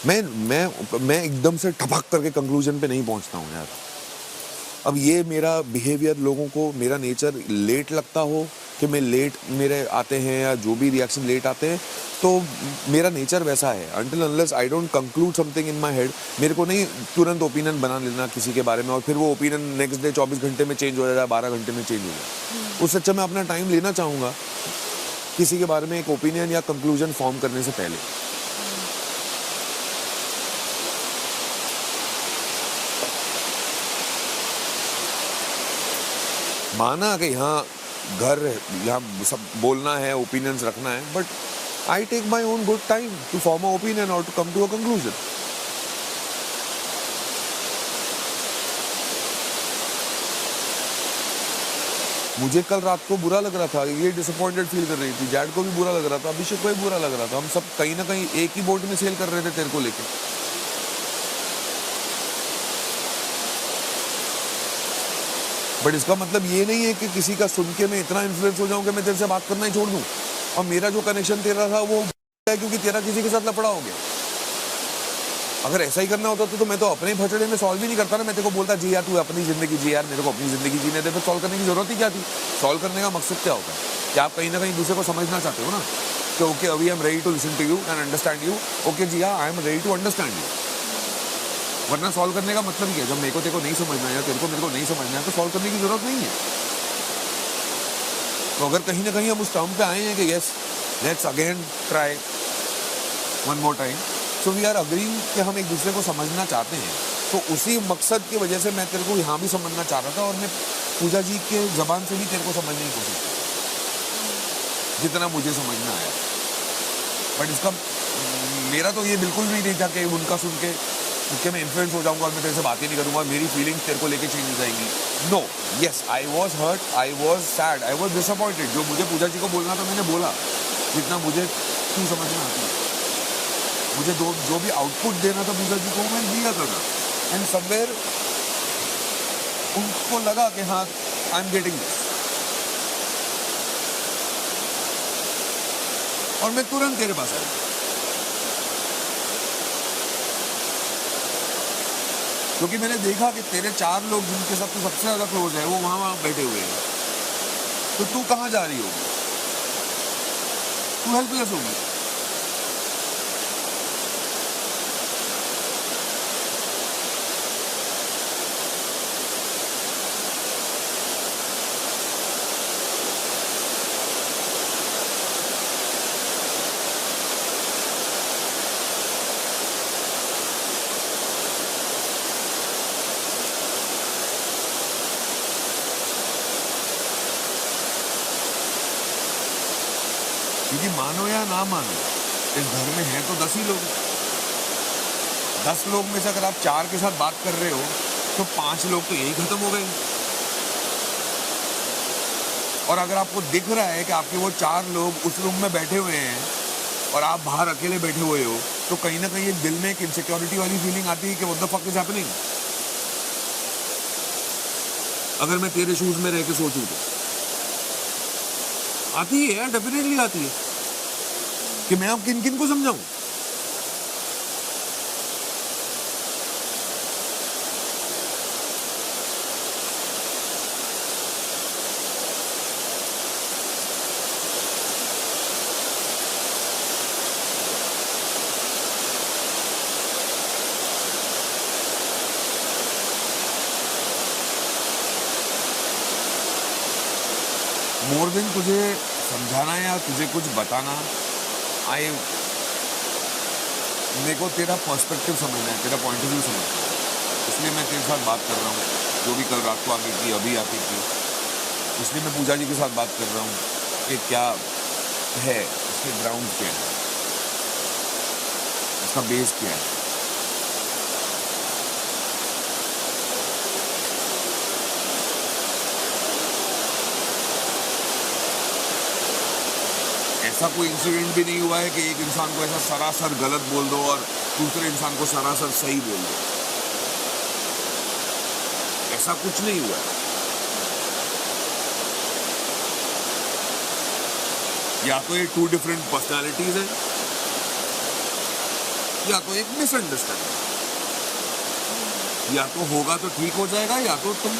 मैं एकदम से ठपक करके कंक्लूजन पे नहीं पहुंचता हूँ यार। अब ये मेरा बिहेवियर लोगों को, मेरा नेचर लेट लगता हो कि मैं लेट मेरे आते हैं या जो भी रिएक्शन लेट आते हैं, तो मेरा नेचर वैसा है। Until unless I don't conclude something in my head, मेरे को नहीं तुरंत ओपिनियन बना लेना किसी के बारे में और फिर वो ओपिनियन नेक्स्ट डे 24 घंटे में चेंज हो जाए, 12 घंटे में चेंज हो जाए। उससे अच्छा मैं अपना टाइम लेना चाहूँगा किसी के बारे में एक ओपिनियन या कंक्लूजन फॉर्म करने से पहले। माना कि यहाँ घर यहाँ सब बोलना है, ओपिनियंस रखना है, but I take my own good time to form a opinion और to come to a conclusion. मुझे कल रात को बुरा लग रहा था, ये डिसअपॉइंटेड फील कर रही थी, जैड को भी बुरा लग रहा था, अभिषेक को भी बुरा लग रहा था, हम सब कहीं ना कहीं एक ही बोट में सेल कर रहे थे तेरे को लेके। बट इसका मतलब ये नहीं है कि किसी का सुन के मैं इतना इन्फ्लुएंस हो जाऊं कि मैं तेरे से बात करना ही छोड़ दूं। और मेरा जो कनेक्शन तेरा था वो है क्योंकि तेरा किसी के साथ लफड़ा हो गया। अगर ऐसा ही करना होता तो मैं तो अपने ही फचड़े में सॉल्व ही नहीं करता ना। मैं तेरे को बोलता जी यार तू अपनी जिंदगी जी यार, मेरे को अपनी जिंदगी जीने दे, फिर सॉल्व करने की जरूरत ही क्या थी। सॉल्व करने का मकसद क्या होता है कि आप कहीं ना कहीं दूसरे को समझना चाहते हो ना, कि ओके अभी I am ready to listen to you and understand you. Okay जी हाँ, I am ready to understand you. वरना सॉल्व करने का मतलब क्या है, जब मेरे को तेरे को नहीं समझना है या तेरे को मेरे को नहीं समझना है तो सॉल्व करने की जरूरत नहीं है। तो अगर कहीं ना कहीं हम उस टर्म पे आए हैं कि yes let's again try one more time, so we are agreeing कि हम एक दूसरे को समझना चाहते हैं, तो उसी मकसद की वजह से मैं तेरे को यहाँ भी समझना चाह रहा था और मैं पूजा जी के जबान से भी तेरे को समझने की कोशिश की जितना मुझे समझना आया। बट इसका मेरा तो ये बिल्कुल भी नहीं था कि उनका सुन के मैं इन्फ्लुएंस हो जाऊंगा और मैं तेरे से बात ही नहीं करूंगा, मेरी फीलिंग्स तेरे को लेके चेंज हो जाएंगी। No, yes I was hurt, I was sad, I was disappointed. जो मुझे पूजा जी को बोलना था मैंने बोला, जितना मुझे क्यों समझना आती है। मुझे जो भी आउटपुट देना था पूजा जी को मैं दिया था, एंड समवेयर उनको लगा कि हाँ आई एम गेटिंग दिस, और मैं तुरंत तेरे पास आया। क्योंकि मैंने देखा कि तेरे 4 लोग जिनके साथ तू सबसे ज्यादा क्लोज है वो वहां बैठे हुए हैं, तो तू कहाँ जा रही होगी, तू हेल्पलेस होगी। क्योंकि मानो या ना मानो इस घर में है तो 10 ही लोग। 10 लोग में से अगर आप 4 के साथ बात कर रहे हो तो 5 लोग तो यही खत्म हो गए। और अगर आपको दिख रहा है कि आपके वो 4 लोग उस रूम में बैठे हुए हैं और आप बाहर अकेले बैठे हुए हो, तो कहीं ना कहीं दिल में एक इनसिक्योरिटी वाली फीलिंग आती है कि what the fuck is happening. अगर मैं तेरे शूज में रह के सोचूं तो आती है, डेफिनेटली आती है कि मैं अब किन किन को समझाऊं। मोर देन तुझे समझाना या तुझे कुछ बताना, मेरे को तेरा पर्सपेक्टिव समझना है, तेरा पॉइंट ऑफ व्यू समझना है, इसलिए मैं तेरे साथ बात कर रहा हूँ। जो भी कल रात को आके की, अभी आके की, इसलिए मैं पूजा जी के साथ बात कर रहा हूँ कि क्या है इसके ग्राउंड क्या है, इसका बेस क्या है। ऐसा कोई इंसिडेंट भी नहीं हुआ है कि एक इंसान को ऐसा सरासर गलत बोल दो और दूसरे इंसान को सरासर सही बोल दो, ऐसा कुछ नहीं हुआ है। या तो ये 2 डिफरेंट पर्सनालिटीज है या तो एक मिसअंडरस्टैंडिंग, या तो होगा तो ठीक हो जाएगा, या तो तुम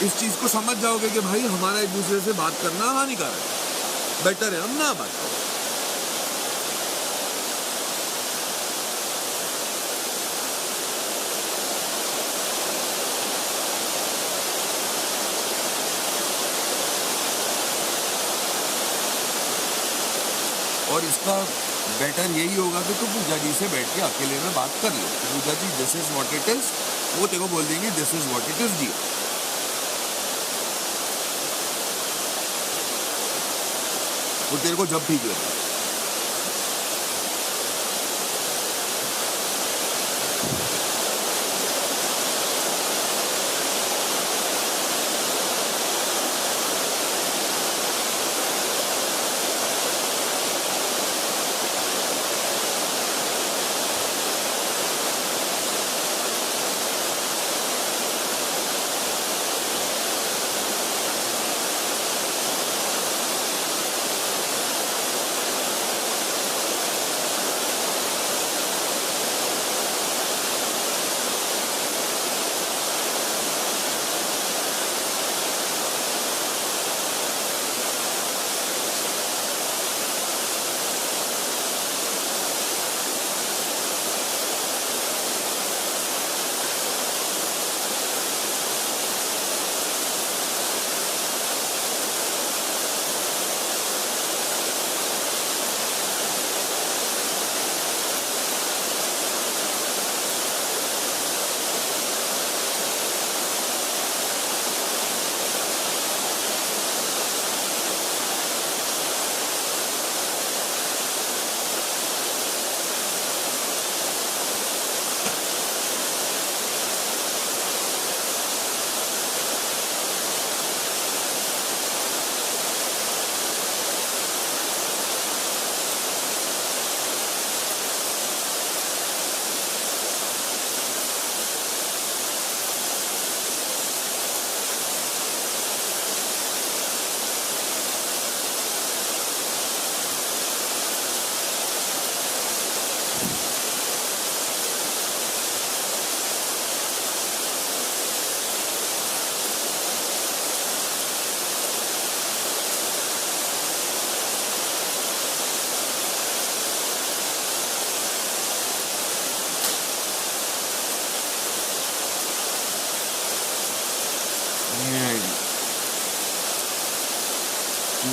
इस चीज को समझ जाओगे कि भाई हमारा एक दूसरे से बात करना हानिकारक है, बेटर है हम ना बात करें। और इसका बेटर यही होगा कि तू पूजा जी से बैठ के अकेले में बात कर ले, Pooja ji this is what it is, वो तेरे को बोल देंगे this is what it is जी। वो तेरे को जब ठीक लगे।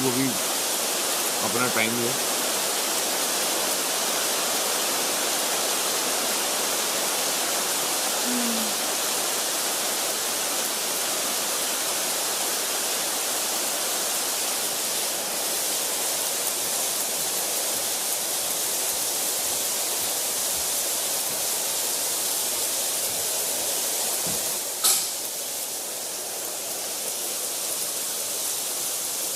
वो भी अपना टाइम है।